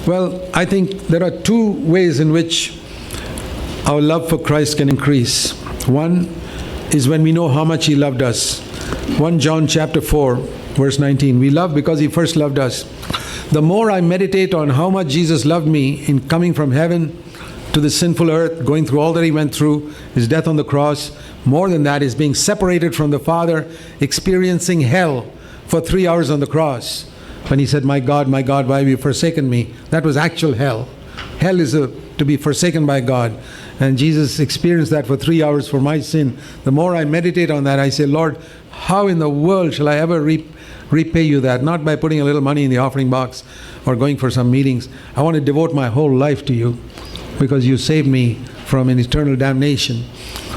Well, I think there are two ways in which our love for Christ can increase. One is when we know how much He loved us. 1 John chapter 4, verse 19. We love because He first loved us. The more I meditate on how much Jesus loved me in coming from heaven to the sinful earth, going through all that He went through, His death on the cross, more than that, is being separated from the Father, experiencing hell for 3 hours on the cross. When He said, my God, why have you forsaken me? That was actual hell. Hell is to be forsaken by God. And Jesus experienced that for 3 hours for my sin. The more I meditate on that, I say, Lord, how in the world shall I ever repay you that? Not by putting a little money in the offering box or going for some meetings. I want to devote my whole life to you because you saved me from an eternal damnation.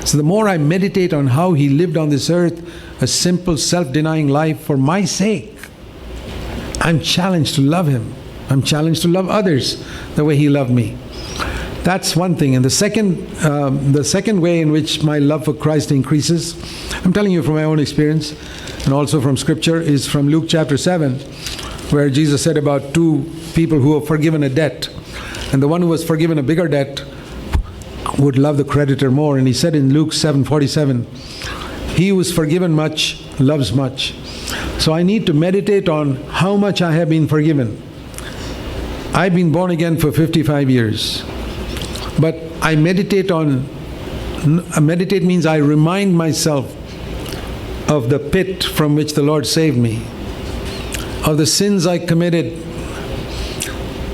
So the more I meditate on how He lived on this earth, a simple self-denying life for my sake, I'm challenged to love Him. I'm challenged to love others the way He loved me. That's one thing. And the second way in which my love for Christ increases, I'm telling you from my own experience and also from Scripture, is from Luke chapter 7, where Jesus said about two people who were forgiven a debt. And the one who was forgiven a bigger debt would love the creditor more. And He said in Luke 7:47, he who is forgiven much loves much. So I need to meditate on how much I have been forgiven. I've been born again for 55 years. But I meditate means I remind myself of the pit from which the Lord saved me, of the sins I committed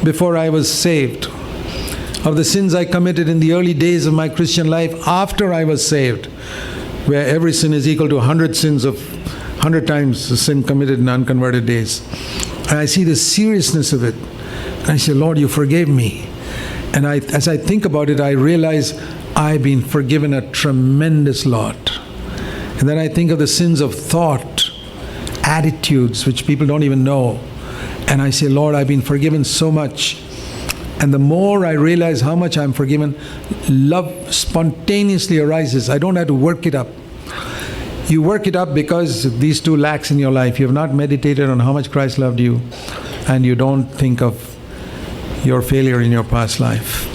before I was saved, of the sins I committed in the early days of my Christian life after I was saved, where every sin is equal to 100 sins of 100 times the sin committed in unconverted days. And I see the seriousness of it. And I say, Lord, you forgave me. And as I think about it, I realize I've been forgiven a tremendous lot. And then I think of the sins of thought, attitudes, which people don't even know. And I say, Lord, I've been forgiven so much. And the more I realize how much I'm forgiven, love spontaneously arises. I don't have to work it up. You work it up because these two lacks in your life. You have not meditated on how much Christ loved you, and you don't think of your failure in your past life.